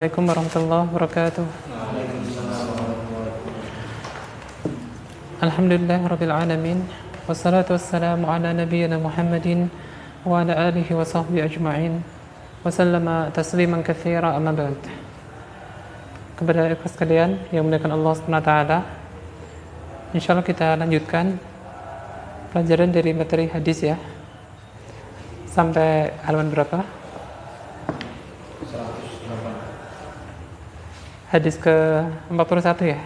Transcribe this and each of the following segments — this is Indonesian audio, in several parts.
Assalamualaikum warahmatullahi wabarakatuh. Alhamdulillah rabbil alamin. Wassalatu wassalamu ala nabiyyina Muhammadin wa ala alihi wa sahbihi ajma'in. Wa sallama tasliman katsira amma ba'd. Kepada ikhwas sekalian yang dimuliakan Allah Subhanahu wa taala, insyaallah kita lanjutkan pelajaran dari materi hadis ya. Sampai halaman berapa? Hadis ke-41 ya?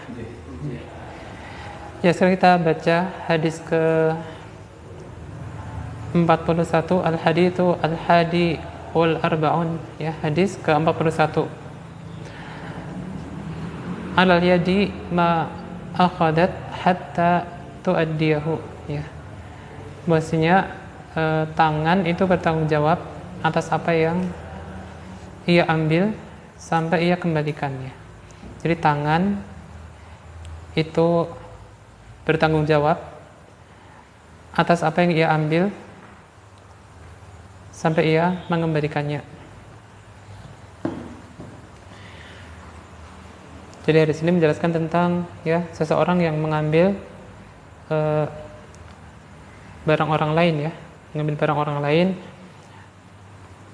Ya, sekarang kita baca hadis ke-41, Al-Hadithu Al-Hadi wal Arba'un ya, hadis ke-41. Alal yadi ma akhadat hatta tuaddiyahu ya. Bahwasanya tangan itu bertanggung jawab atas apa yang ia ambil sampai ia kembalikannya. Jadi tangan itu bertanggung jawab atas apa yang ia ambil sampai ia mengembalikannya. Jadi di sini menjelaskan tentang ya seseorang yang mengambil barang orang lain ya, mengambil barang orang lain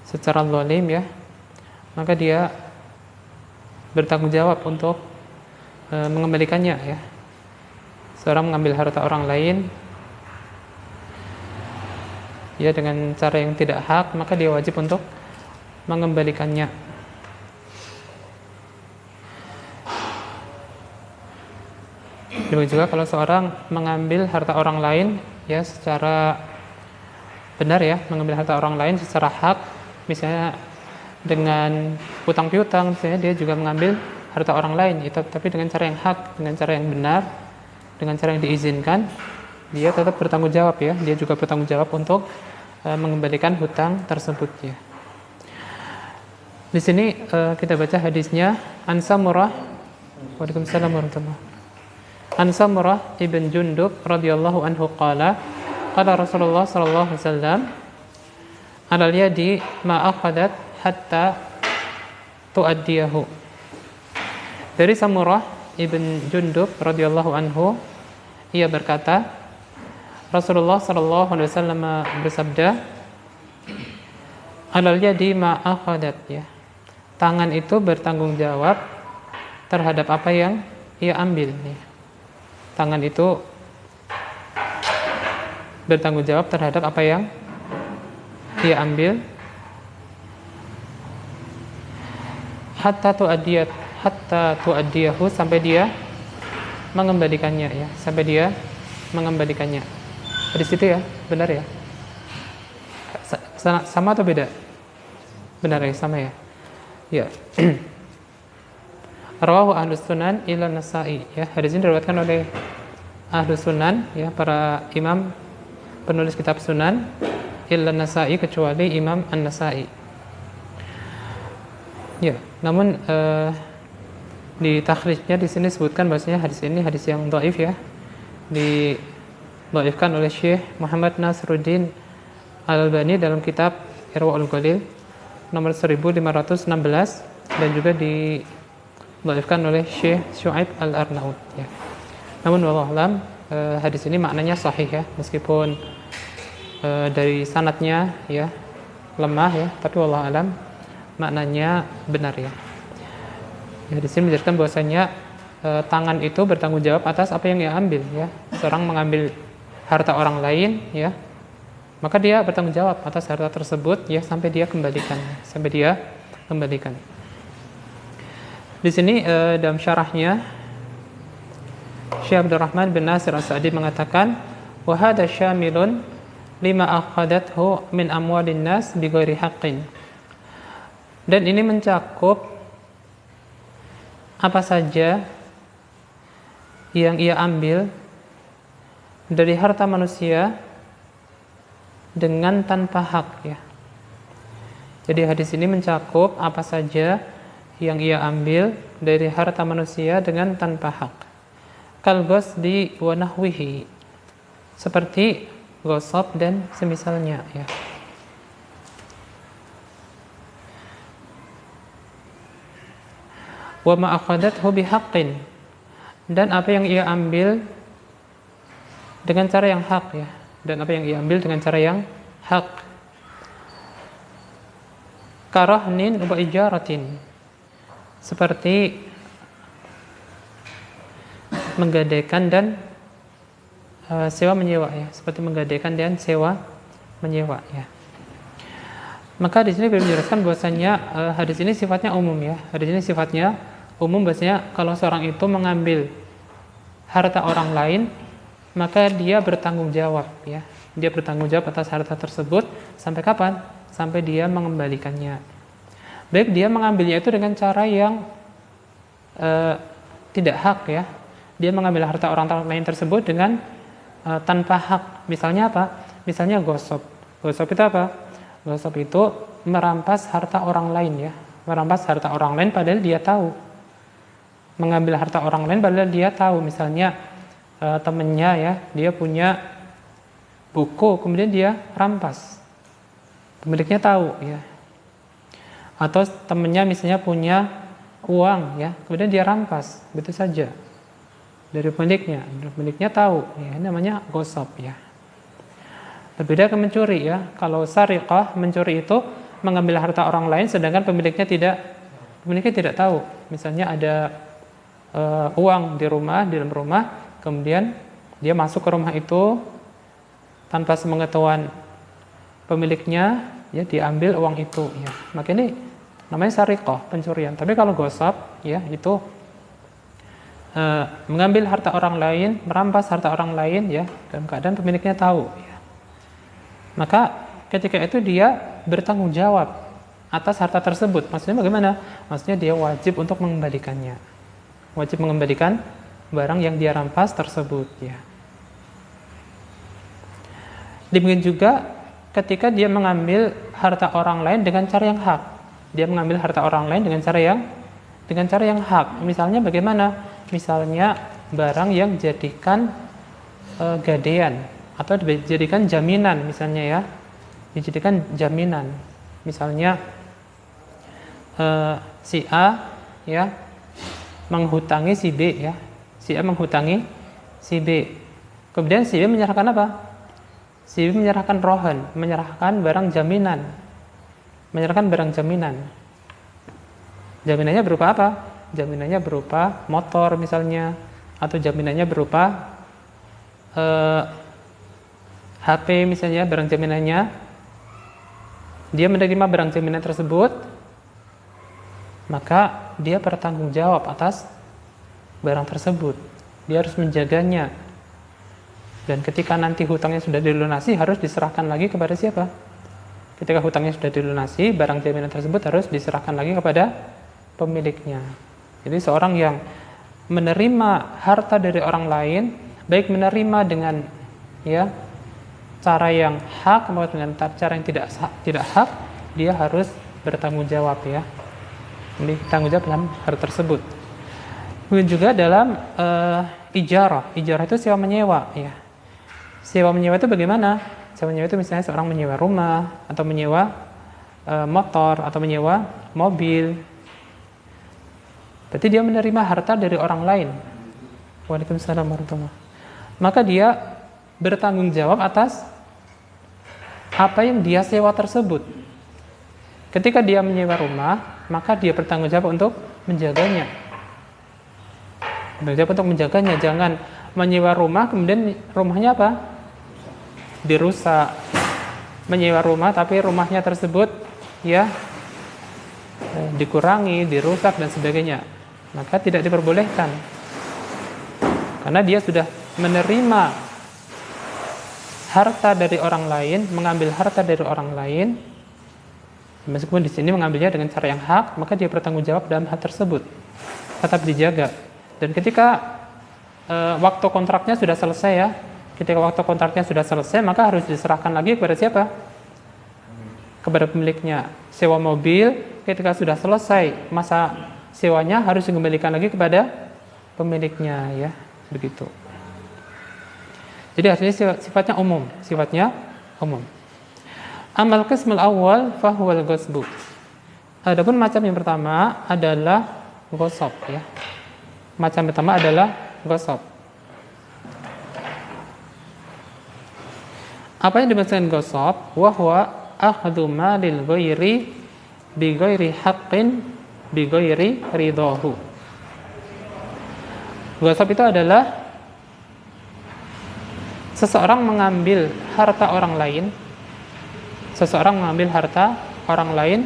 secara zalim ya, maka dia bertanggung jawab untuk mengembalikannya ya. Seorang mengambil harta orang lain ya dengan cara yang tidak hak, maka dia wajib untuk mengembalikannya. Demikian juga kalau seorang mengambil harta orang lain ya secara benar ya, mengambil harta orang lain secara hak, misalnya dengan hutang piutang, misalnya dia juga mengambil harta orang lain itu, tapi dengan cara yang hak, dengan cara yang benar, dengan cara yang diizinkan, dia tetap bertanggung jawab ya, dia juga bertanggung jawab untuk mengembalikan hutang tersebut ya. Di sini kita baca hadisnya An Samurah, waalaikumsalam warahmatullahi wabarakatuh. An Samurah ibn Jundub radhiyallahu anhu qala Rasulullah sallallahu alaihi wasallam alal yadi ma akhadat hatta tuaddiyahu. Dari Samurah ibn Jundub radhiyallahu anhu, ia berkata, Rasulullah sallallahu alaihi wasallam bersabda, alal yadi ma akhadat ya. Tangan itu bertanggung jawab terhadap apa yang ia ambil ya. Tangan itu bertanggung jawab terhadap apa yang ia ambil hatta tuaddiyahu sampai dia mengembalikannya ya, sampai dia mengembalikannya. Di situ ya, benar ya? Sama atau beda? Benar ya, sama ya. Ya. Rawahu Ahlus Sunan ila Nasa'i ya. Hadis ini diriwayatkan oleh Ahlus Sunan ya, para imam penulis kitab Sunan illa Nasa'i, kecuali Imam An-Nasa'i. Ya, namun di takhrijnya di sini disebutkan bahwasanya hadis ini hadis yang dhaif ya. Didhaifkan oleh Syekh Muhammad Nasruddin Al-Albani dalam kitab Irwaul Ghalil nomor 1516, dan juga didhaifkan oleh Syekh Syuaib Al-Arnaud ya. Namun wallahu alam hadis ini maknanya sahih ya, meskipun dari sanadnya ya lemah ya, tapi wallahu alam maknanya benar ya. Ya, di sini menjelaskan bahwasanya tangan itu bertanggung jawab atas apa yang ia ambil ya. Seorang mengambil harta orang lain ya, maka dia bertanggung jawab atas harta tersebut ya sampai dia kembalikan, Di sini dalam syarahnya Syekh Abdurrahman bin Nasir As-Sa'di mengatakan, wa hadza syamilun lima akhadathu min amwalin nas bighairi haqqin. Dan ini mencakup apa saja yang ia ambil dari harta manusia dengan tanpa hak ya. Jadi hadis ini mencakup apa saja yang ia ambil dari harta manusia dengan tanpa hak. Kal ghasbi wa nahwihi, seperti ghasab dan semisalnya ya. Wa ma akhadhathu bihaqqin, dan apa yang ia ambil dengan cara yang hak ya, dan apa yang ia ambil dengan cara yang hak. Karahnin wa ijaratin, seperti menggadaikan dan sewa menyewa ya, seperti menggadaikan dan sewa menyewa ya. Maka di sini beliau menjelaskan bahwasanya hadis ini sifatnya umum ya. Hadis ini sifatnya umum, bahwasanya kalau seorang itu mengambil harta orang lain, maka dia bertanggung jawab ya. Dia bertanggung jawab atas harta tersebut sampai kapan? Sampai dia mengembalikannya. Baik dia mengambilnya itu dengan cara yang tidak hak ya. Dia mengambil harta orang lain tersebut dengan tanpa hak. Misalnya apa? Misalnya gosop. Gosop itu apa? Gosop itu merampas harta orang lain ya. Merampas harta orang lain padahal dia tahu. Mengambil harta orang lain padahal dia tahu. Misalnya temennya ya, dia punya buku, kemudian dia rampas. Pemiliknya tahu ya. Atau temennya misalnya punya uang ya, kemudian dia rampas, begitu saja. Dari pemiliknya tahu ya, ini namanya gosop ya. Berbeda dengan mencuri ya. Kalau sariqah, mencuri itu mengambil harta orang lain sedangkan pemiliknya tidak tahu. Misalnya ada uang di dalam rumah, kemudian dia masuk ke rumah itu tanpa sepengetahuan pemiliknya ya, diambil uang itu ya. Maka ini namanya sariqah, pencurian. Tapi kalau gosop ya, itu mengambil harta orang lain, merampas harta orang lain ya, dalam keadaan pemiliknya tahu ya. Maka ketika itu dia bertanggung jawab atas harta tersebut. Maksudnya bagaimana? Maksudnya dia wajib untuk mengembalikannya. Wajib mengembalikan barang yang dia rampas tersebut ya. Demikian juga ketika dia mengambil harta orang lain dengan cara yang hak. Dia mengambil harta orang lain dengan cara yang hak. Misalnya bagaimana? Misalnya barang yang dijadikan gadaian atau dijadikan jaminan misalnya ya. Dijadikan jaminan. Misalnya si A ya menghutangi si B ya. Si A menghutangi si B. Kemudian si B menyerahkan apa? Si B menyerahkan rohan, menyerahkan barang jaminan. Menyerahkan barang jaminan. Jaminannya berupa apa? Jaminannya berupa motor misalnya, atau jaminannya berupa HP misalnya, barang jaminannya. Dia menerima barang jaminan tersebut, maka dia bertanggung jawab atas barang tersebut. Dia harus menjaganya. Dan ketika nanti hutangnya sudah dilunasi, harus diserahkan lagi kepada siapa? Ketika hutangnya sudah dilunasi, barang jaminan tersebut harus diserahkan lagi kepada pemiliknya. Jadi seorang yang menerima harta dari orang lain, baik menerima dengan ya cara yang hak maupun dengan cara yang tidak hak, dia harus bertanggung jawab ya. Ini tanggung jawab dalam hal tersebut. Kemudian juga dalam ijarah. Ijarah itu sewa menyewa ya. Sewa menyewa itu bagaimana? Sewa menyewa itu misalnya seorang menyewa rumah, atau menyewa motor, atau menyewa mobil. Berarti dia menerima harta dari orang lain. Waalaikumsalam warahmatullahi wabarakatuh. Maka dia bertanggung jawab atas apa yang dia sewa tersebut. Ketika dia menyewa rumah, maka dia bertanggung jawab untuk menjaganya. Bertanggung jawab untuk menjaganya. Jangan menyewa rumah kemudian rumahnya apa? Dirusak. Menyewa rumah tapi rumahnya tersebut ya dikurangi, dirusak dan sebagainya. Maka tidak diperbolehkan. Karena dia sudah menerima harta dari orang lain, mengambil harta dari orang lain, meskipun di sini mengambilnya dengan cara yang hak, maka dia bertanggung jawab dalam hal tersebut, tetap dijaga. Dan ketika waktu kontraknya sudah selesai ya, ketika waktu kontraknya sudah selesai, maka harus diserahkan lagi kepada siapa? Kepada pemiliknya. Sewa mobil, ketika sudah selesai masa sewanya, harus dikembalikan lagi kepada pemiliknya ya, begitu. Jadi artinya sifatnya umum. Amal qismul awal fahuwal ghasbu. Adapun macam yang pertama adalah ghasab ya. Macam pertama adalah ghasab. Apa yang dimaksudkan ghasab? Wa huwa akhdhu malil ghairi bi ghairi haqqin bi ghairi ridahu. Ghasab itu adalah seseorang mengambil harta orang lain. Seseorang mengambil harta orang lain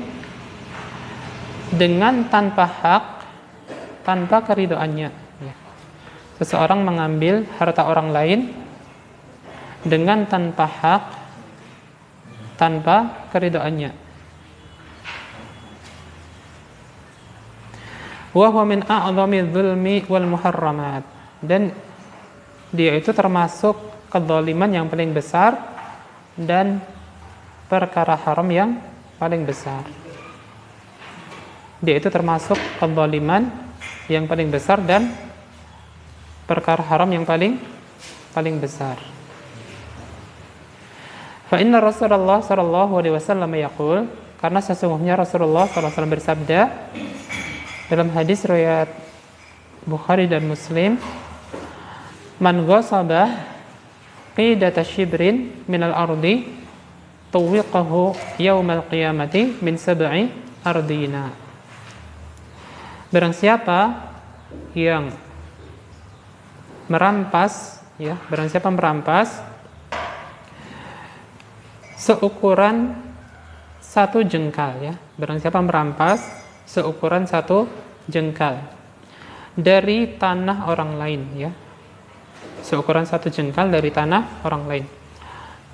dengan tanpa hak, tanpa keridhaannya. Seseorang mengambil harta orang lain dengan tanpa hak, tanpa keridhaannya. Wa huwa min a'zami dzulmi wal muharramat. Dan dia itu termasuk kezaliman yang paling besar dan perkara haram yang paling besar. Dia itu termasuk kezaliman yang paling besar dan perkara haram yang paling besar. Fa inna Rasulullah sallallahu alaihi wasallam yaqul, karena sesungguhnya Rasulullah sallallahu alaihi wasallam bersabda dalam hadis riwayat Bukhari dan Muslim, man ghasaba qidata shibrin minal ardi tuwiqahu yaumal qiyamati min sab'i ardina. Barang siapa yang merampas ya, barang siapa merampas seukuran satu jengkal ya, barang siapa merampas seukuran satu jengkal dari tanah orang lain ya, seukuran satu jengkal dari tanah orang lain,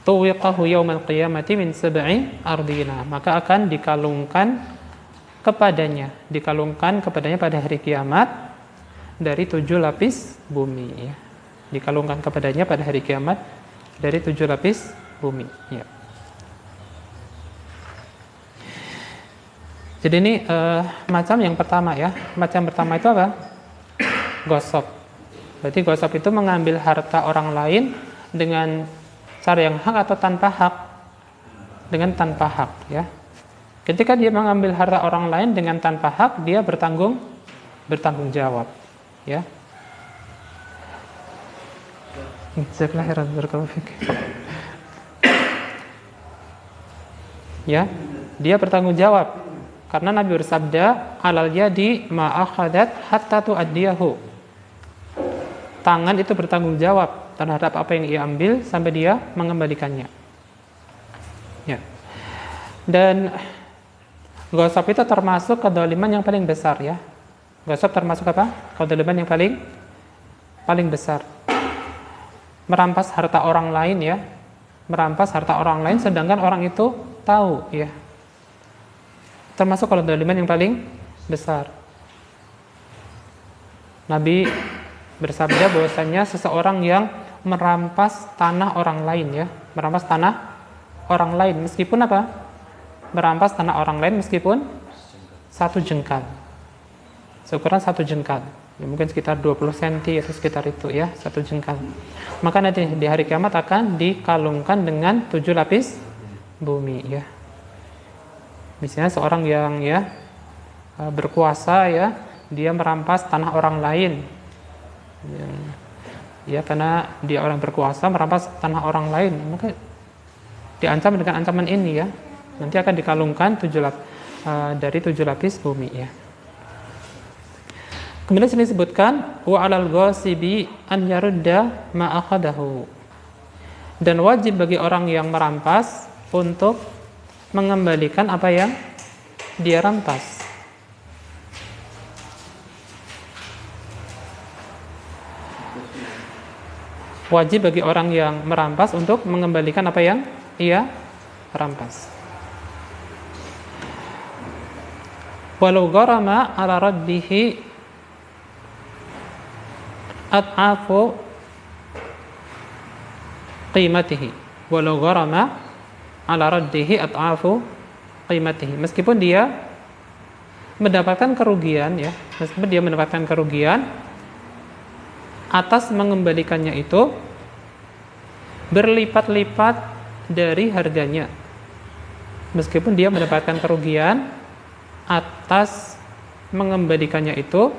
tuwiqahu yaumal qiyamati min sab'i ardina, maka akan dikalungkan kepadanya pada hari kiamat dari 7 lapis bumi ya. Dikalungkan kepadanya pada hari kiamat dari 7 lapis bumi ya. Jadi ini macam yang pertama ya. Macam pertama itu apa? Ghasab. Berarti ghasab itu mengambil harta orang lain dengan cara yang hak atau tanpa hak? Dengan tanpa hak ya. Ketika dia mengambil harta orang lain dengan tanpa hak, dia bertanggung jawab ya. Ya, dia bertanggung jawab karena Nabi bersabda, alal yadi ma akhadat hatta tu'addiyahu. Tangan itu bertanggung jawab terhadap apa yang ia ambil sampai dia mengembalikannya. Ya. Dan ghasab itu termasuk kedzaliman yang paling besar ya. Ghasab termasuk apa? Kedzaliman yang paling besar. Merampas harta orang lain ya. Merampas harta orang lain sedangkan orang itu tahu ya. Termasuk kedzaliman yang paling besar. Nabi bersabda bahwasanya seseorang yang merampas tanah orang lain ya, merampas tanah orang lain meskipun apa? Merampas tanah orang lain meskipun satu jengkal. Seukuran satu jengkal. Ya, mungkin sekitar 20 cm atau sekitar itu ya, satu jengkal. Maka nanti di hari kiamat akan dikalungkan dengan 7 lapis bumi ya. Misalnya seorang yang ya berkuasa ya, dia merampas tanah orang lain. Ya, karena dia orang berkuasa merampas tanah orang lain, maka diancam dengan ancaman ini ya. Nanti akan dikalungkan dari 7 lapis bumi ya. Kemudian sini disebutkan wa 'alal ghasibi an yarudda ma akhadahu. Dan wajib bagi orang yang merampas untuk mengembalikan apa yang dia rampas. Wajib bagi orang yang merampas untuk mengembalikan apa yang ia rampas. Walau gharama ala raddihi at'afu qimatihi. Walau gharama ala raddihi at'afu qimatihi. Meskipun dia mendapatkan kerugian ya, meskipun dia mendapatkan kerugian atas mengembalikannya itu berlipat-lipat dari harganya. Meskipun dia mendapatkan kerugian atas mengembalikannya itu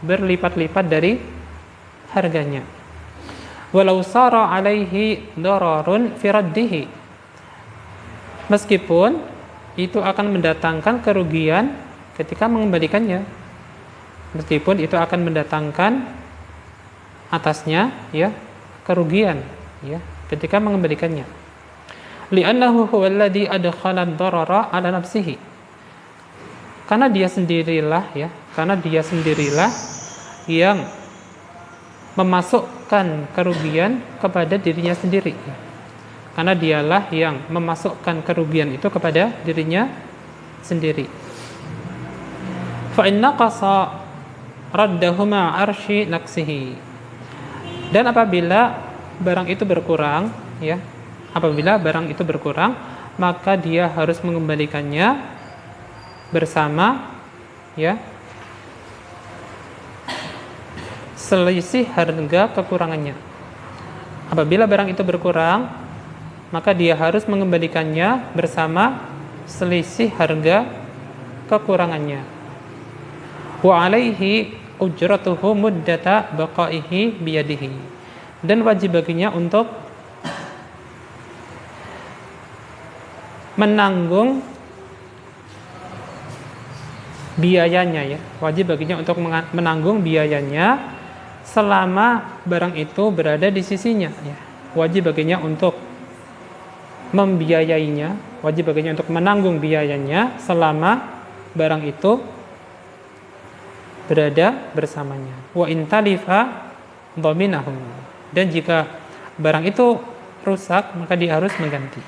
berlipat-lipat dari harganya. Walau sara alaihi dararun fi raddihi. Meskipun itu akan mendatangkan kerugian ketika mengembalikannya. Meskipun itu akan mendatangkan atasnya ya kerugian ya ketika mengembalikannya. Li'annahu huwallazi adkhala ad-darara 'ala nafsihi. Karena dia sendirilah yang memasukkan kerugian kepada dirinya sendiri. Karena dialah yang memasukkan kerugian itu kepada dirinya sendiri. Fa inna qasa raddahuma arsy naqsihi. Dan apabila barang itu berkurang, ya, maka dia harus mengembalikannya bersama, ya, selisih harga kekurangannya. Apabila barang itu berkurang, maka dia harus mengembalikannya bersama selisih harga kekurangannya. Wa alaihi ujratuhu muddata baqaihi biyadihi. Dan wajib baginya untuk menanggung biayanya, ya. Wajib baginya untuk menanggung biayanya selama barang itu berada di sisinya, ya. Wajib baginya untuk membiayainya, wajib baginya untuk menanggung biayanya selama barang itu berada bersamanya. Wa intalifa dhaminahu. Dan jika barang itu rusak, maka dia harus mengganti.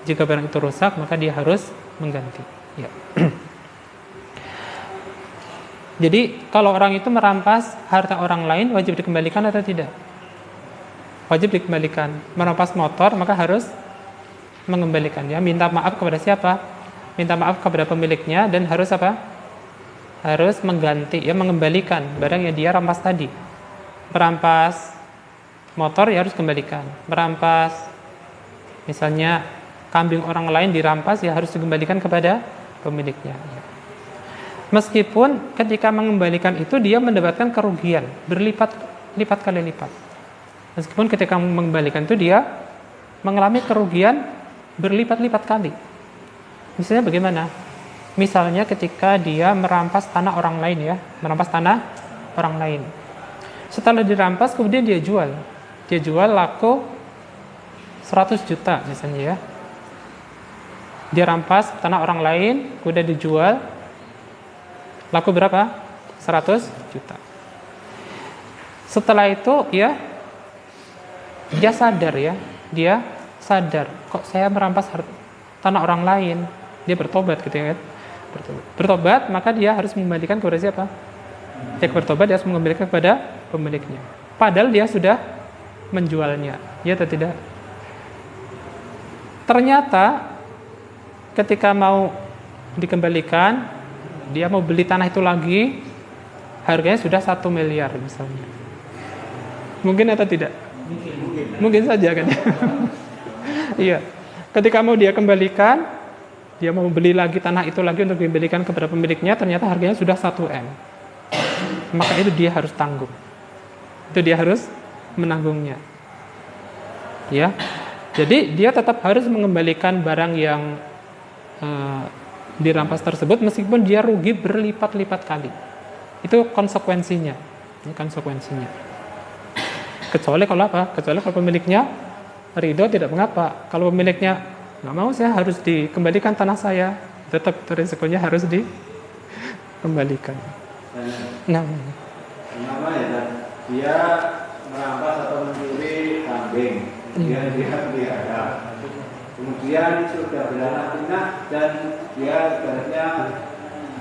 Jika barang itu rusak, maka dia harus mengganti. Ya. Jadi kalau orang itu merampas harta orang lain, wajib dikembalikan atau tidak? Wajib dikembalikan. Merampas motor, maka harus mengembalikan. Ya, minta maaf kepada siapa? Minta maaf kepada pemiliknya dan harus apa? Harus mengganti, ya, mengembalikan barang yang dia rampas tadi. Merampas motor, ya harus kembalikan. Merampas misalnya kambing orang lain dirampas, ya harus dikembalikan kepada pemiliknya. Ya. Meskipun ketika mengembalikan itu dia mendapatkan kerugian berlipat kali lipat. Meskipun ketika mengembalikan itu dia mengalami kerugian berlipat-lipat kali. Misalnya bagaimana? Misalnya ketika dia merampas tanah orang lain, ya, merampas tanah orang lain. Setelah dirampas kemudian dia jual. Dia jual laku 100 juta misalnya, ya. Dia rampas tanah orang lain, kemudian dijual laku berapa? 100 juta. Setelah itu, ya, dia sadar, ya. Dia sadar, kok saya merampas tanah orang lain. Dia bertobat gitu, ya. Bertobat, maka dia harus mengembalikan kepada siapa? Dia bertobat, dia harus mengembalikan kepada pemiliknya. Padahal dia sudah menjualnya, ya atau tidak? Ternyata ketika mau dikembalikan, dia mau beli tanah itu lagi, harganya sudah 1 miliar misalnya. Mungkin atau tidak? Mungkin saja kan. Iya. Ketika mau dia kembalikan, dia mau beli lagi tanah itu lagi untuk dibelikan kepada pemiliknya, ternyata harganya sudah 1 M. Maka itu dia harus tanggung. Itu dia harus menanggungnya. Ya. Jadi dia tetap harus mengembalikan barang yang dirampas tersebut meskipun dia rugi berlipat-lipat kali. Itu konsekuensinya. Ini konsekuensinya. Kecuali kalau apa? Kecuali kalau pemiliknya ridho, tidak mengapa. Kalau pemiliknya nggak mau, saya harus dikembalikan tanah saya, tetap risikonya harus dikembalikan. Nah, kenapa ya? Dia merampas atau mencuri kambing, kemudian dia pelihara. Kemudian sudah beranak pinak dan dia ibaratnya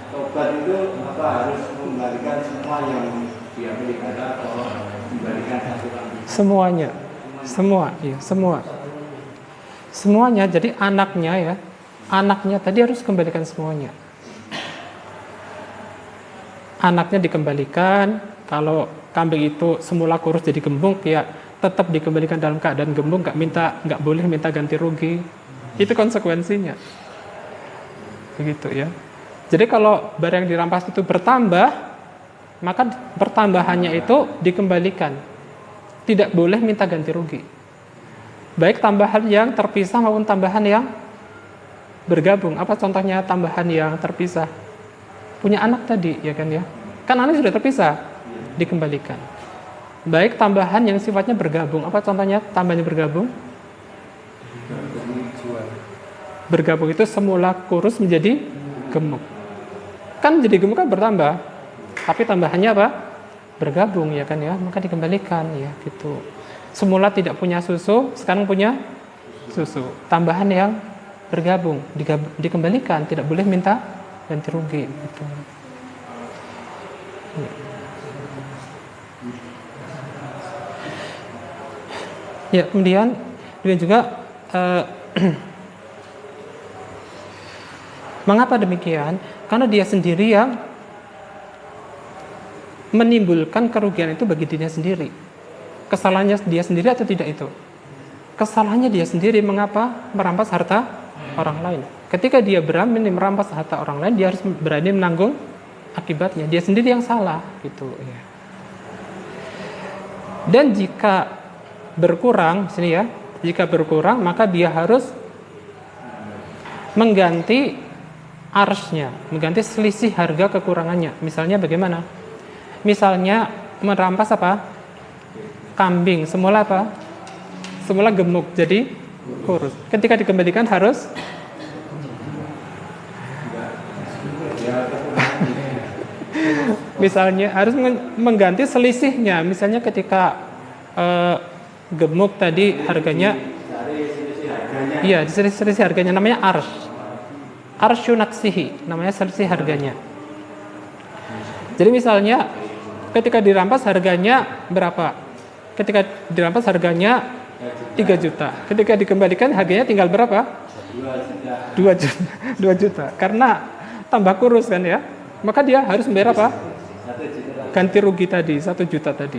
tobat itu apa harus mengembalikan semua yang dia pelihara atau mengembalikan satu kambing? Semuanya, semua, ya, semuanya. Jadi anaknya, ya, anaknya tadi harus kembalikan semuanya. Anaknya dikembalikan. Kalau kambing itu semula kurus jadi gembung, ya tetap dikembalikan dalam keadaan gembung, nggak boleh minta ganti rugi. Itu konsekuensinya. Begitu, ya. Jadi kalau barang yang dirampas itu bertambah, maka pertambahannya itu dikembalikan. Tidak boleh minta ganti rugi. Baik tambahan yang terpisah maupun tambahan yang bergabung. Apa contohnya tambahan yang terpisah? Punya anak tadi, ya kan ya? Kan anak sudah terpisah, dikembalikan. Baik tambahan yang sifatnya bergabung. Apa contohnya tambahannya bergabung? Bergabung itu semula kurus menjadi gemuk. Kan jadi gemuk kan bertambah, tapi tambahannya apa? Bergabung, ya kan ya, maka dikembalikan, ya gitu. Semula tidak punya susu, sekarang punya susu. Tambahan yang bergabung dikembalikan, tidak boleh minta ganti rugi. Gitu. Ya, kemudian juga mengapa demikian? Karena dia sendiri yang menimbulkan kerugian itu bagi dirinya sendiri. Kesalahannya dia sendiri atau tidak itu? Kesalahannya dia sendiri. Mengapa merampas harta orang lain? Ketika dia berani merampas harta orang lain, dia harus berani menanggung akibatnya. Dia sendiri yang salah, gitu. Dan jika berkurang, sini ya, jika berkurang maka dia harus mengganti arsnya, mengganti selisih harga kekurangannya. Misalnya bagaimana? Misalnya merampas apa? Kambing, semula apa? Semula gemuk, jadi kurus. Ketika dikembalikan harus misalnya harus mengganti selisihnya. Misalnya ketika gemuk tadi harganya, iya, selisih harganya namanya arsyu naksihi, namanya selisih harganya. Jadi misalnya ketika dirampas harganya berapa? Ketika dirampas harganya 3 juta. Ketika dikembalikan harganya tinggal berapa? 2 juta. Karena tambah kurus kan ya. Maka dia harus membayar apa? Ganti rugi tadi, 1 juta tadi.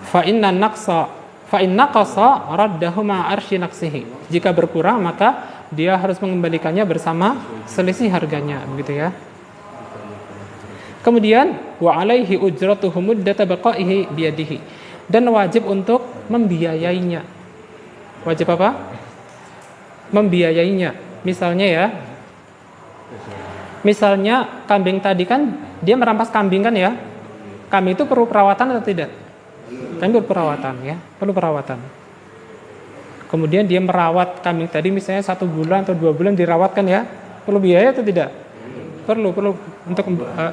Fa inna naqasa raddahu ma arsy naksihi. Jika berkurang maka dia harus mengembalikannya bersama selisih harganya, begitu ya. Kemudian wa alaihi ujratuhu muddata baqaihi biyadihi, dan wajib untuk membiayainya. Wajib apa? Membiayainya. Misalnya ya, misalnya kambing tadi kan dia merampas kambing kan ya. Kambing itu perlu perawatan atau tidak? Kambing perlu perawatan ya, perlu perawatan. Kemudian dia merawat kambing tadi misalnya 1 bulan atau 2 bulan dirawatkan ya, perlu biaya atau tidak? Perlu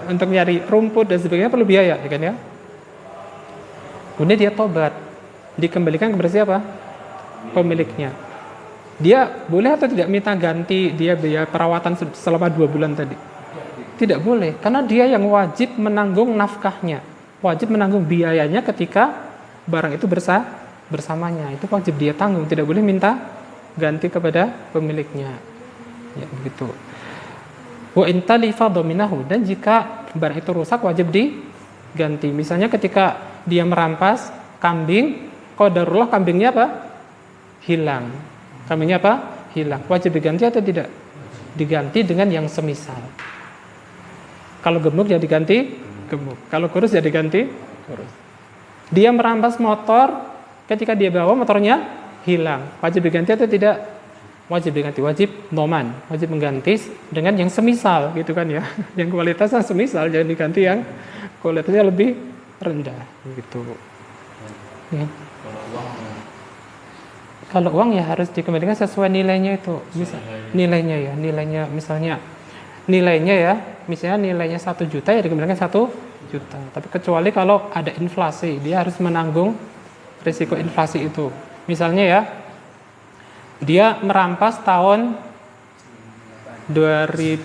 untuk nyari rumput dan sebagainya perlu biaya, ya kan ya? Kemudian dia tobat, dikembalikan kepada siapa? Pemiliknya. Dia boleh atau tidak minta ganti dia biaya perawatan selama 2 bulan tadi? Tidak boleh, karena dia yang wajib menanggung nafkahnya, wajib menanggung biayanya ketika barang itu bersamanya. Itu wajib dia tanggung, tidak boleh minta ganti kepada pemiliknya. Ya, begitu. Wa in talifa dominahu, dan jika barang itu rusak wajib diganti. Misalnya ketika dia merampas kambing, qadarullah kambingnya apa? Hilang. Kambingnya apa? Hilang. Wajib diganti atau tidak? Diganti dengan yang semisal. Kalau gemuk ya diganti gemuk. Kalau kurus ya diganti kurus. Dia merampas motor, ketika dia bawa motornya hilang. Wajib diganti atau tidak? Wajib diganti, wajib noman, wajib mengganti dengan yang semisal, gitu kan ya. Yang kualitasnya semisal, jangan diganti yang kualitasnya lebih rendah, gitu. Ya. Kalau uang ya harus dikembalikan sesuai nilainya itu. Nilainya misalnya nilainya 1 juta ya dikembalikan 1 juta. Tapi kecuali kalau ada inflasi, dia harus menanggung risiko inflasi itu. Misalnya ya, dia merampas tahun 2000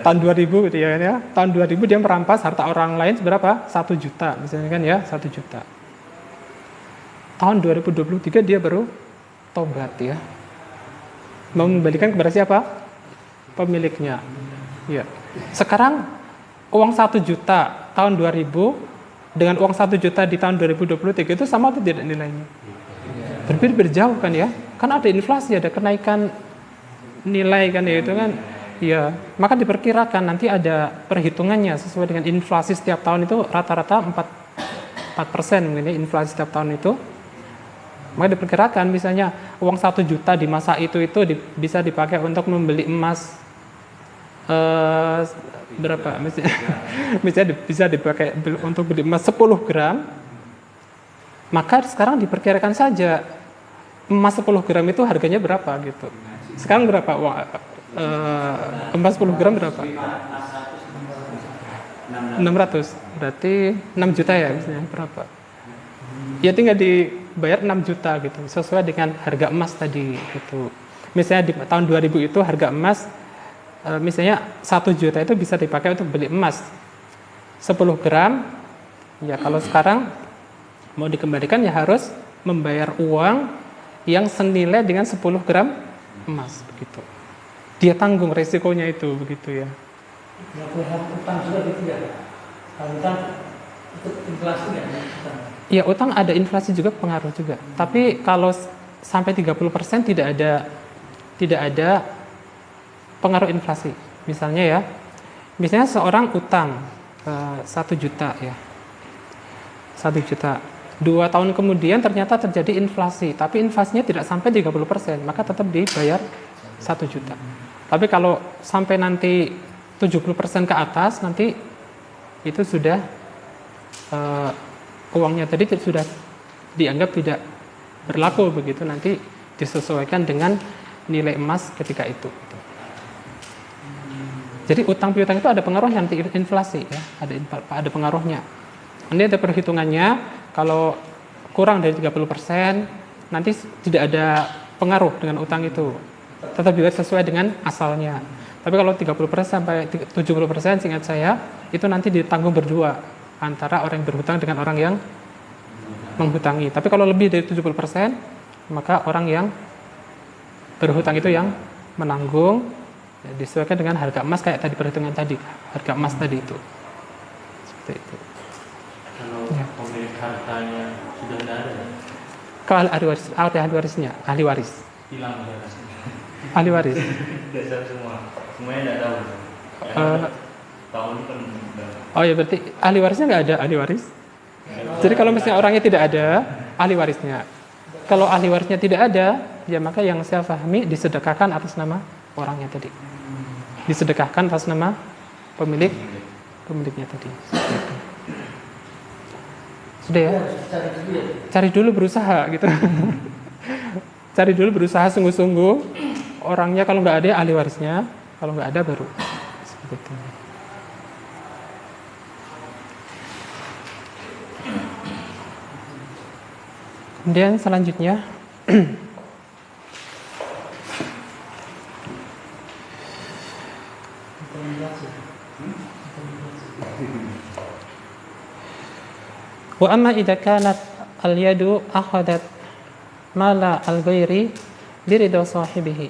tahun 2000 gitu ya. Tahun 2000 dia merampas harta orang lain seberapa? 1 juta misalnya kan ya, 1 juta. Tahun 2023 dia baru tobat ya. Mau mengembalikan kepada siapa? Pemiliknya. Ya. Sekarang uang 1 juta tahun 2000 dengan uang 1 juta di tahun 2023 itu sama atau tidak nilainya? Berjauh kan ya, kan ada inflasi, ada kenaikan nilai kan ya, itu kan ya, maka diperkirakan nanti ada perhitungannya sesuai dengan inflasi setiap tahun itu rata-rata 4% mungkin ya, inflasi setiap tahun itu. Maka diperkirakan misalnya uang 1 juta di masa itu bisa dipakai untuk membeli emas berapa misalnya bisa dipakai untuk beli emas 10 gram, maka sekarang diperkirakan saja emas 10 gram itu harganya berapa gitu. Sekarang berapa uang emas 10 gram berapa? 600, berarti 6 juta ya misalnya, berapa? Ya tinggal dibayar 6 juta gitu, sesuai dengan harga emas tadi gitu. Misalnya di tahun 2000 itu harga emas misalnya 1 juta itu bisa dipakai untuk beli emas 10 gram. Ya kalau sekarang mau dikembalikan ya harus membayar uang yang senilai dengan 10 gram emas begitu. Dia tanggung resikonya itu begitu ya. Utang juga gitu ya. Kalau utang itu inflasi ya. Ya utang ada inflasi juga, pengaruh juga. Tapi kalau sampai 30% tidak ada pengaruh inflasi. Misalnya seorang utang 1 juta ya. 1 juta. 2 tahun kemudian ternyata terjadi inflasi, tapi inflasinya tidak sampai 30%, maka tetap dibayar 1 juta. Tapi kalau sampai nanti 70% ke atas, nanti itu sudah uangnya tadi sudah dianggap tidak berlaku begitu, nanti disesuaikan dengan nilai emas ketika itu. Jadi utang piutang itu ada pengaruhnya nanti inflasi ya, ada pengaruhnya. Ini ada perhitungannya, kalau kurang dari 30% nanti tidak ada pengaruh dengan utang itu. Tetap juga sesuai dengan asalnya. Tapi kalau 30% sampai 70% seingat saya, itu nanti ditanggung berdua antara orang yang berhutang dengan orang yang menghutangi. Tapi kalau lebih dari 70%, maka orang yang berhutang itu yang menanggung, ya, disesuaikan dengan harga emas kayak tadi perhitungan tadi, harga emas tadi itu. Seperti itu. Kalau pemilik hartanya sudah tidak ada, kalau ahli warisnya, ahli waris. hilang Ahli waris. dasar semuanya tidak tahu. Tahun kan Oh ya, berarti ahli warisnya nggak ada ahli waris. Jadi kalau misalnya orangnya tidak ada, ahli warisnya. Kalau ahli warisnya tidak ada, ya maka yang saya pahami disedekahkan atas nama orangnya tadi. Disedekahkan atas nama pemiliknya tadi. Sudah ya? Cari dulu berusaha gitu. Cari dulu berusaha sungguh-sungguh. Orangnya kalau nggak ada, ahli warisnya. Kalau nggak ada baru. Seperti itu. Kemudian selanjutnya wa amma idza kanat al-yadu akhadat mala al-ghairi biridha sahibihi,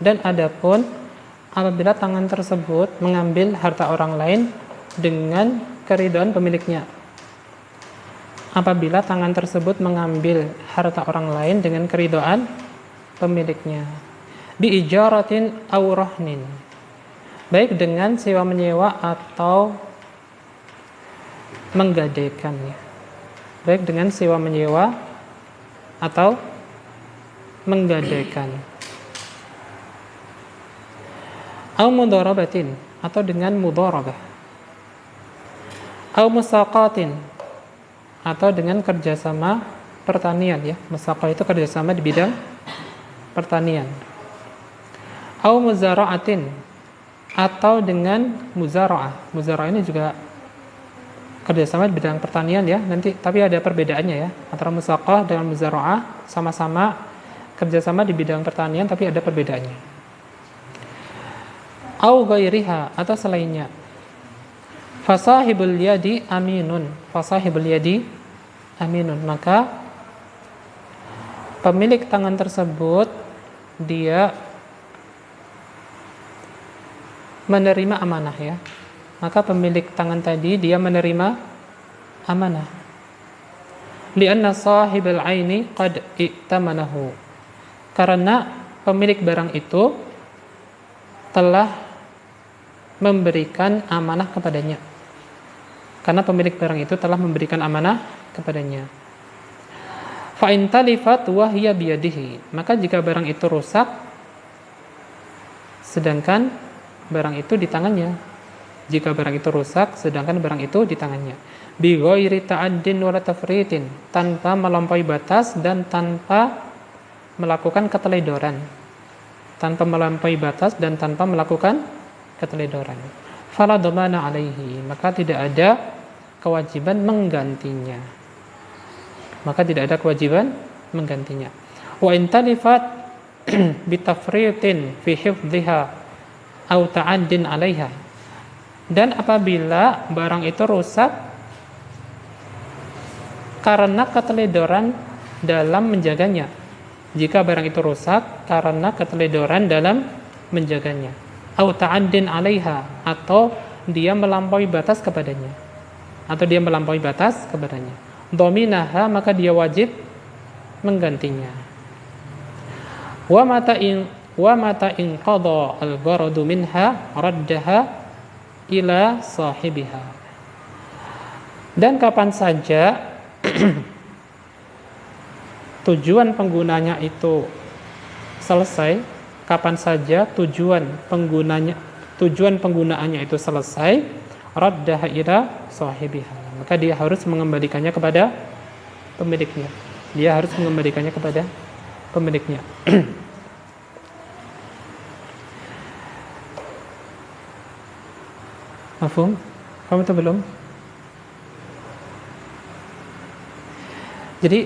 dan adapun apabila tangan tersebut mengambil harta orang lain dengan keridhaan pemiliknya. Apabila tangan tersebut mengambil harta orang lain dengan keridhaan pemiliknya, bi ijaratin aw rahnin, baik dengan sewa menyewa atau menggadaikan ya. Baik dengan sewa menyewa atau menggadaikan. Aw mudharabatin, atau dengan mudharabah. Aw musaqatin, atau dengan kerjasama pertanian ya. Musaqah itu kerjasama di bidang pertanian. Aw muzara'atin, atau dengan muzara'ah. Muzara'ah ini juga kerjasama di bidang pertanian ya. Nanti tapi ada perbedaannya ya antara musaqah dengan muzara'ah, sama-sama kerjasama di bidang pertanian tapi ada perbedaannya. Aw ghairiha, atau selainnya. Fasahibul yadi aminun. Fasahibul yadi aminun. Maka pemilik tangan tersebut dia menerima amanah ya. Maka pemilik tangan tadi dia menerima amanah. Lianna sahibal aini qad i'tamanahu. Karena pemilik barang itu telah memberikan amanah kepadanya. Karena pemilik barang itu telah memberikan amanah kepadanya. Fa in talifat wa hiya biyadihi, maka jika barang itu rusak sedangkan barang itu di tangannya. Jika barang itu rusak sedangkan barang itu di tangannya. Bi ghairi ta'addin wala tafritin, tanpa melampaui batas dan tanpa melakukan keteledoran. Tanpa melampaui batas dan tanpa melakukan keteledoran. Fala dhamana alaihi, maka tidak ada kewajiban menggantinya. Maka tidak ada kewajiban menggantinya. Wa in talifat bitafritin fi hifdhiha au ta'addin 'alaiha. Dan apabila barang itu rusak karena keteledoran dalam menjaganya. Jika barang itu rusak karena keteledoran dalam menjaganya. Au ta'addin 'alaiha, atau dia melampaui batas kepadanya. Atau dia melampaui batas kepadanya. Dominaha, maka dia wajib menggantinya. Wa mata in qada al-gharadu minha raddaha ila sahibiha. Dan kapan saja tujuan penggunanya itu selesai, kapan saja tujuan penggunaannya itu selesai, raddaha ila sahibiha, maka dia harus mengembalikannya kepada pemiliknya. Dia harus mengembalikannya kepada pemiliknya. Mafhum? Kamu itu belum? Jadi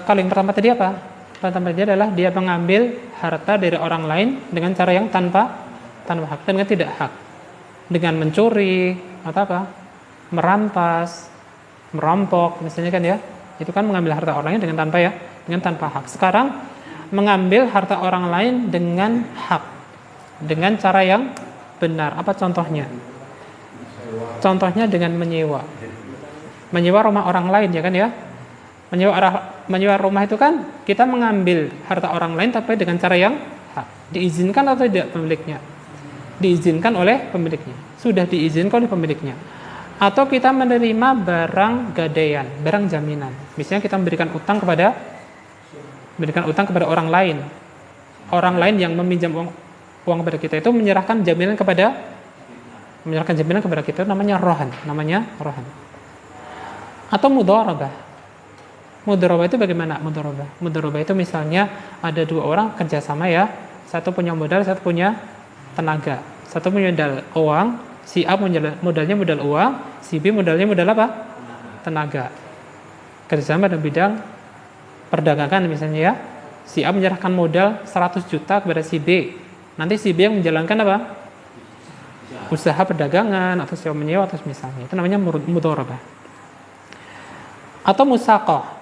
kalau yang pertama tadi apa? Pertama tadi adalah dia mengambil harta dari orang lain dengan cara yang tanpa hak, dengan tidak hak, dengan mencuri atau apa? Merampas, merampok, misalnya kan ya, itu kan mengambil harta orang lain dengan tanpa hak. Sekarang mengambil harta orang lain dengan hak, dengan cara yang benar. Apa contohnya? Contohnya dengan menyewa rumah orang lain, ya kan ya. Menyewa rumah itu kan kita mengambil harta orang lain tapi dengan cara yang hak. Diizinkan atau tidak pemiliknya? Diizinkan oleh pemiliknya. Sudah diizinkan oleh pemiliknya. Atau kita menerima barang gadaian, barang jaminan. Misalnya kita memberikan utang kepada orang lain. Orang lain yang meminjam uang kepada kita itu menyerahkan jaminan kepada kita, namanya rohan. Atau mudharabah. Mudharabah itu bagaimana? Mudharabah itu misalnya ada dua orang kerjasama ya, satu punya modal, satu punya tenaga. Satu punya modal uang, si A modalnya modal uang, si B modalnya modal apa? Tenaga. Kerjasama dalam bidang perdagangan misalnya ya, si A menyerahkan modal 100 juta kepada si B. Nanti si B yang menjalankan apa? Usaha perdagangan atau sewa menyewa atau misalnya. Itu namanya mudharabah. Atau musaqah.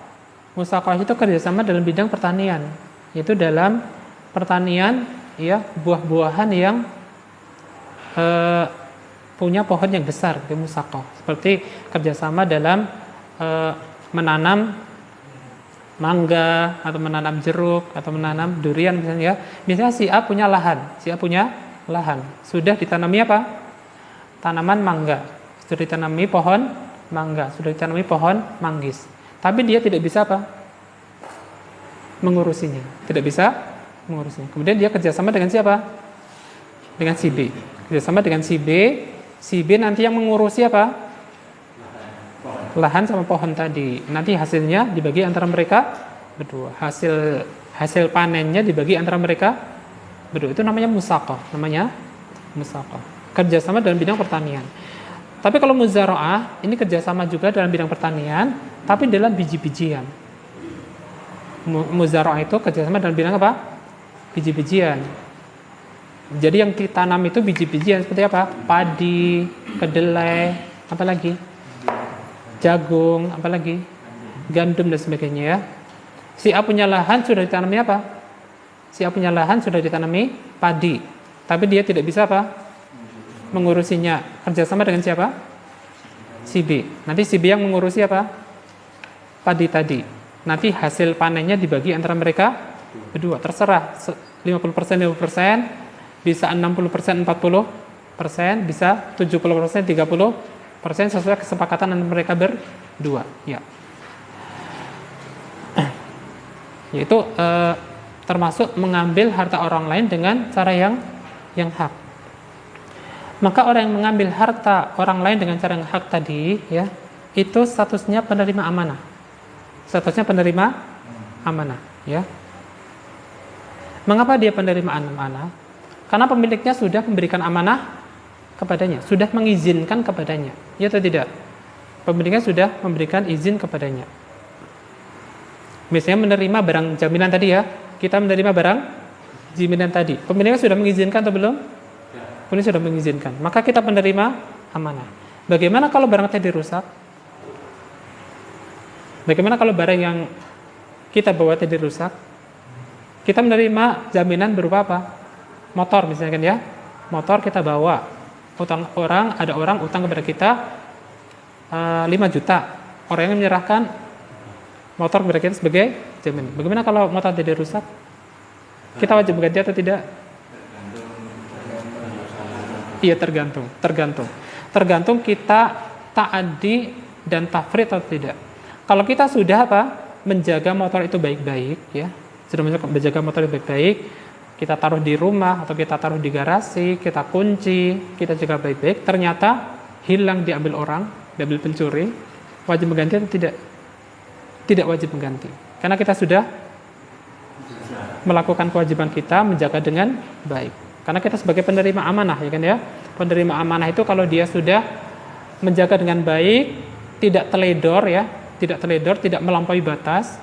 Musaqah itu kerjasama dalam bidang pertanian. Itu dalam pertanian ya, buah-buahan yang punya pohon yang besar, itu musaqah. Seperti kerjasama dalam menanam mangga atau menanam jeruk atau menanam durian misalnya ya. Misalnya si A punya lahan, sudah ditanami apa? Tanaman mangga, sudah ditanami pohon mangga, sudah ditanami pohon manggis. Tapi dia tidak bisa apa? Mengurusinya. Tidak bisa mengurusinya. Kemudian dia kerjasama dengan siapa? Dengan si B. Kerjasama dengan si B. Si B nanti yang mengurusi apa? Lahan sama pohon tadi. Nanti hasilnya dibagi antara mereka berdua. Hasil panennya dibagi antara mereka berdua. Itu namanya musaqah. Kerjasama dalam bidang pertanian. Tapi kalau muzara'ah, ini kerjasama juga dalam bidang pertanian, tapi dalam biji-bijian. Muzara'ah itu kerjasama dalam bidang apa? Biji-bijian. Jadi yang ditanam itu biji-bijian seperti apa? Padi, kedelai, apa lagi? Jagung, apa lagi? Gandum dan sebagainya ya. Si A punya lahan sudah ditanami apa? Si A punya lahan sudah ditanami padi. Tapi dia tidak bisa apa? Mengurusinya. Kerjasama dengan siapa? Si B. Nanti si B yang mengurusi apa? padi tadi. Nanti hasil panennya dibagi antara mereka berdua, terserah 50% 50%, bisa 60% 40%, bisa 70% 30%, sesuai kesepakatan antara mereka berdua, ya. Yaitu termasuk mengambil harta orang lain dengan cara yang hak. Maka orang yang mengambil harta orang lain dengan cara yang hak tadi, ya, itu statusnya penerima amanah. Statusnya penerima amanah, ya. Mengapa dia penerima amanah? Karena pemiliknya sudah memberikan amanah kepadanya, sudah mengizinkan kepadanya, ya atau tidak? Pemiliknya sudah memberikan izin kepadanya. Misalnya menerima barang jaminan tadi, ya, kita menerima barang jaminan tadi. Pemiliknya sudah mengizinkan atau belum? Pemilik sudah mengizinkan. Maka kita penerima amanah. Bagaimana kalau barang tadi rusak? Bagaimana kalau barang yang kita bawa tadi rusak? Kita menerima jaminan berupa apa? Motor misalnya kan, ya. Motor kita bawa. Ada orang utang kepada kita 5 juta. Orang yang menyerahkan motor kepada kita sebagai jaminan. Bagaimana kalau motor tidak rusak? Kita wajib mengganti atau tidak? Iya, tergantung kita ta'addi dan tafrid atau tidak. Kalau kita sudah menjaga motor itu baik-baik, ya, sudah menjaga motor itu baik-baik, kita taruh di rumah atau kita taruh di garasi, kita kunci, kita jaga baik-baik, ternyata hilang, diambil orang, diambil pencuri, wajib mengganti atau tidak? Tidak wajib mengganti, karena kita sudah melakukan kewajiban kita menjaga dengan baik. Karena kita sebagai penerima amanah, ya kan, ya. Penerima amanah itu kalau dia sudah menjaga dengan baik, tidak teledor, ya, tidak melampaui batas.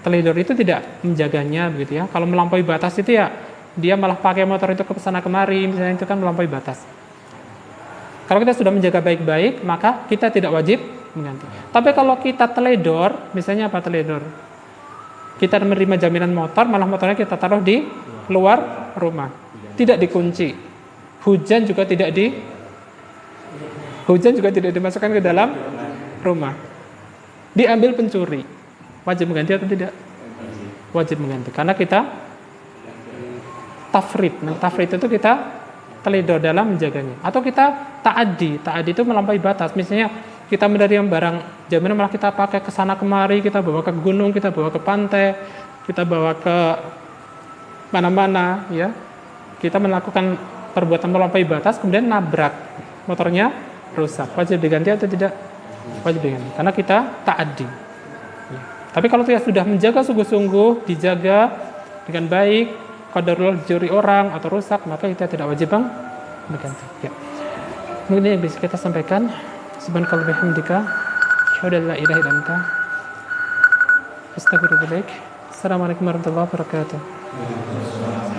Teledor itu tidak menjaganya, begitu, ya. Kalau melampaui batas itu, ya, dia malah pakai motor itu ke sana kemari, misalnya, itu kan melampaui batas. Kalau kita sudah menjaga baik-baik, maka kita tidak wajib mengganti. Tapi kalau kita teledor, misalnya apa teledor? Kita menerima jaminan motor, malah motornya kita taruh di luar rumah, tidak dikunci. Hujan juga tidak dimasukkan ke dalam rumah. Diambil pencuri. Wajib mengganti atau tidak? Wajib mengganti. Karena kita tafrid. Nah, tafrid itu kita teledor dalam menjaganya. Atau kita ta'addi. Ta'addi itu melampaui batas. Misalnya kita menerima barang jaminan malah kita pakai ke sana kemari, kita bawa ke gunung, kita bawa ke pantai, kita bawa ke mana-mana, ya. Kita melakukan perbuatan melampaui batas, kemudian nabrak, motornya rusak. Wajib diganti atau tidak? Wajib diganti. Karena kita ta'addi. Ya. Tapi kalau kita sudah menjaga sungguh-sungguh, dijaga dengan baik, qadarullah dicuri orang atau rusak, maka kita tidak wajib mengganti. Ya. Mungkin ini yang bisa kita sampaikan. Subhanakallahumma wa bihamdika, asyhadu an la ilaha illa anta, astaghfiruka wa atubu ilaik. Assalamualaikum warahmatullahi wabarakatuh.